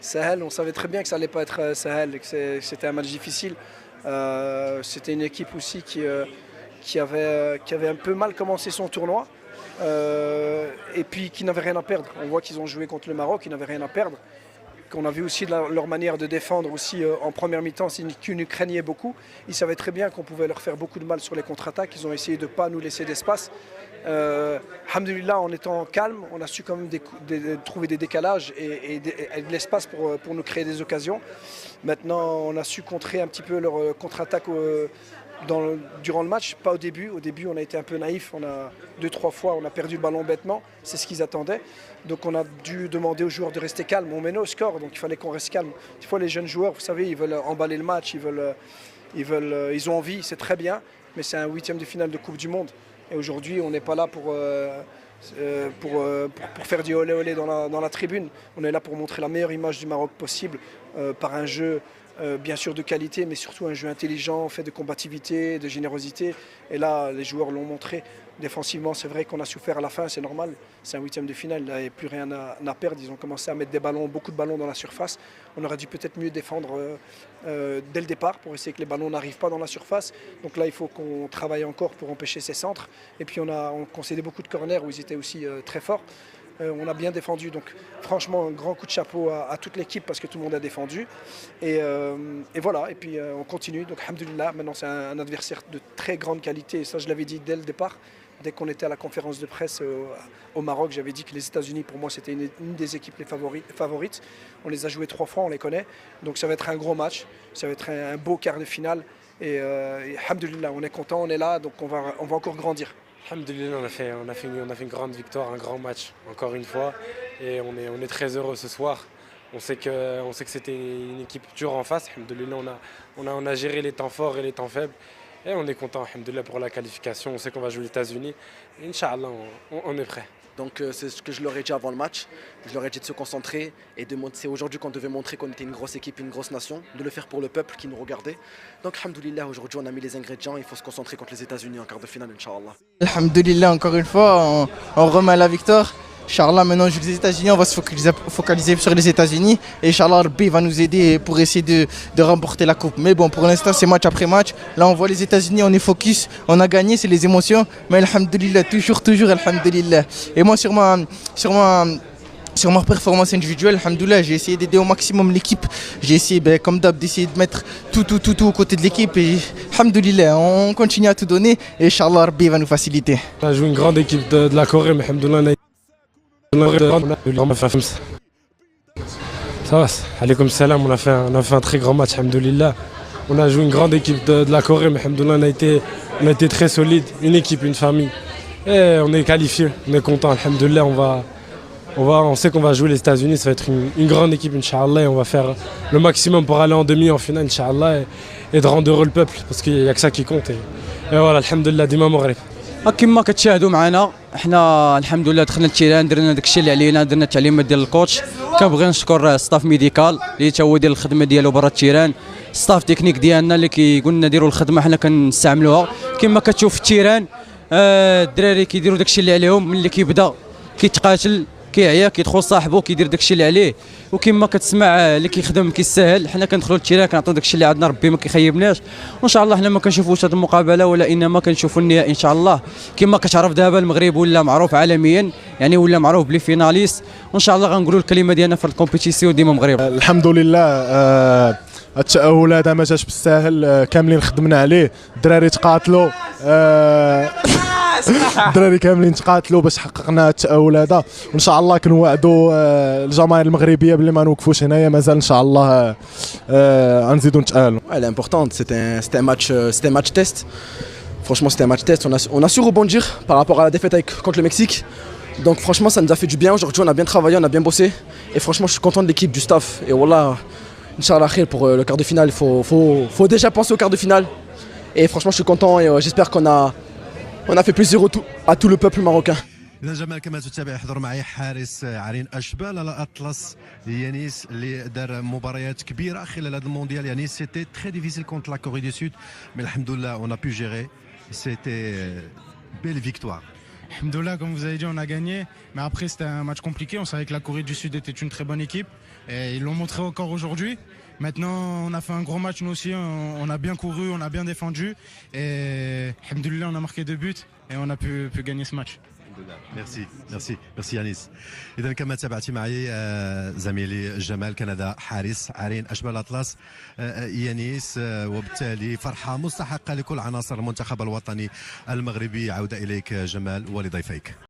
Sahel, on savait très bien que ça allait pas être Sahel, et que c'était un match difficile. C'était une équipe aussi qui avait un peu mal commencé son tournoi et puis qui n'avait rien à perdre. On voit qu'ils ont joué contre le Maroc, ils n'avaient rien à perdre. Qu'on a vu aussi leur manière de défendre aussi en première mi-temps, c'est qu'ils nous craignaient beaucoup. Ils savaient très bien qu'on pouvait leur faire beaucoup de mal sur les contre-attaques. Ils ont essayé de ne pas nous laisser d'espace. Alhamdulillah, en étant calme, on a su quand même trouver des décalages et de l'espace pour nous créer des occasions. Maintenant, on a su contrer un petit peu leur contre-attaque durant le match, pas au début. Au début, on a été un peu naïf. On a 2-3 fois, on a perdu le ballon bêtement. C'est ce qu'ils attendaient. Donc, on a dû demander aux joueurs de rester calmes. On menait au score, donc il fallait qu'on reste calme. Des fois, les jeunes joueurs, vous savez, ils veulent emballer le match, ils ont envie, c'est très bien. Mais c'est un huitième de finale de Coupe du Monde. Et aujourd'hui, on n'est pas là pour faire du olé olé dans la tribune. On est là pour montrer la meilleure image du Maroc possible par un jeu bien sûr de qualité, mais surtout un jeu intelligent, fait de combativité, de générosité. Et là, les joueurs l'ont montré. Défensivement, c'est vrai qu'on a souffert à la fin, c'est normal. C'est un huitième de finale, il n'y avait plus rien à perdre. Ils ont commencé à mettre beaucoup de ballons dans la surface. On aurait dû peut-être mieux défendre dès le départ pour essayer que les ballons n'arrivent pas dans la surface. Donc là, il faut qu'on travaille encore pour empêcher ces centres. Et puis on concédait beaucoup de corners où ils étaient aussi très forts. On a bien défendu, donc franchement un grand coup de chapeau à toute l'équipe parce que tout le monde a défendu et voilà, et puis on continue, donc alhamdoulilah, maintenant c'est un adversaire de très grande qualité et ça je l'avais dit dès le départ, dès qu'on était à la conférence de presse au Maroc, j'avais dit que les États-Unis pour moi c'était une des équipes les favorites, on les a joués 3 fois, on les connaît, donc ça va être un gros match, ça va être un beau quart de finale et alhamdoulilah, on est content, on est là, donc on va encore grandir. Alhamdulillah, on a fait une grande victoire, un grand match, encore une fois. Et on est très heureux ce soir. On sait que c'était une équipe dure en face. Alhamdulillah, on a géré les temps forts et les temps faibles. Et on est content, alhamdulillah, pour la qualification. On sait qu'on va jouer les États-Unis. Inch'Allah, on est prêt. Donc c'est ce que je leur ai dit avant le match. Je leur ai dit de se concentrer et c'est aujourd'hui qu'on devait montrer qu'on était une grosse équipe, une grosse nation, de le faire pour le peuple qui nous regardait. Donc alhamdoulilah, aujourd'hui on a mis les ingrédients, il faut se concentrer contre les États-Unis en quart de finale, Inch'Allah. Alhamdoulilah, encore une fois, on remet la victoire. Inch'Allah, maintenant on joue les États-Unis, on va se focaliser sur les États-Unis et Inch'Allah, Rabbi va nous aider pour essayer de remporter la coupe. Mais bon, pour l'instant, c'est match après match. Là, on voit les États-Unis, on est focus, on a gagné, c'est les émotions. Mais alhamdoulilah, toujours, alhamdoulilah. Et moi, sur ma performance individuelle, alhamdoulilah, j'ai essayé d'aider au maximum l'équipe. J'ai essayé, comme d'hab, d'essayer de mettre tout aux côtés de l'équipe. Et alhamdoulilah, on continue à tout donner et Inch'Allah, Rabbi va nous faciliter. On a joué une grande équipe de la Corée, mais alhamdoulilah, ça va, alaykoum salam, on a fait un très grand match, alhamdoulilah. On a joué une grande équipe de la Corée, mais alhamdoulilah, on a été très solide, une équipe, une famille. Et on est qualifié, on est content, alhamdoulilah, on sait qu'on va jouer les États-Unis, ça va être une grande équipe, Inch'Allah, et on va faire le maximum pour aller en demi, en finale, Inch'Allah, et de rendre heureux le peuple, parce qu'il n'y a que ça qui compte. Et voilà, alhamdoulilah, dima Maghreb. كما كتشاهدوا معنا حنا الحمد لله دخلنا التيران درنا داكشي اللي علينا درنا التعليمات ديال الكوتش كنبغي نشكر ستاف ميديكال اللي تا هو ديال الخدمه ديالو برا التيران ستاف تكنيك ديالنا اللي كيقول لنا ديروا الخدمه حنا كنستعملوها كما كتشوف في التيران الدراري كيديروا داكشي اللي عليهم ملي كيبدا كيتقاتل كيعيا كيدخل صاحبو كيدير داكشي اللي عليه وكما كتسمع اللي كيخدم كيستاهل حنا كندخلوا للتيران كنعطيو داكشي اللي عندنا ربي ما كيخيبناش وان شاء الله حنا ما كنشوفوش هذه المقابله ولا انما كنشوفوا النهائي ان شاء الله كما كتعرف دابا المغرب ولا معروف عالميا يعني ولا معروف بلي فيناليست وان شاء الله غنقولوا الكلمه ديالنا في الكومبيتيسيون ديما مغرب. الحمد لله التأهل هذا ما جاش بالساهل كاملين خدمنا عليه الدراري تقاتلوا الدراري كاملين تقاتلوا باش حققنا التأهل هذا وان شاء الله كنوعدوا الجماهير المغربيه بلي ما نوقفوش هنايا مازال ان شاء الله غنزيدوا نتأهلوا. Elle est importante, c'était un match test. Franchement, c'était un match test, on a su rebondir par rapport à la défaite contre le Mexique. Donc franchement, ça nous a fait du bien aujourd'hui, on a bien travaillé, on a bien bossé et franchement, je suis content de l'équipe, du staff et voilà, Inch'Allah khair pour le quart de finale, il faut déjà penser au quart de finale. Et franchement, je suis content et j'espère qu'on a fait plaisir à tout le peuple marocain. إذا جمال كما تتابع يحضر معي حارس عرين أشبال الأطلس يانيس اللي دار مباريات كبيرة خلال هذا المونديال يانيس سيتي تري ديفيسيل كونتر لا كوري دو سود مي الحمد لله اون ا بو جيري سيتي بيل فيكتوار. Alhamdoulilah, comme vous avez dit, on a gagné. Mais après, c'était un match compliqué. On savait que la Corée du Sud était une très bonne équipe. Et ils l'ont montré encore aujourd'hui. Maintenant, on a fait un gros match, nous aussi. On a bien couru, on a bien défendu. Et Alhamdoulilah, on a marqué 2 buts. Et on a pu gagner ce match. ميرسي يانيس. اذا كما تابعتي معي زميلي جمال كندا حارس عرين اشبال الاطلس يانيس، وبالتالي فرحه مستحقه لكل عناصر المنتخب الوطني المغربي. عوده اليك جمال ولضيفيك.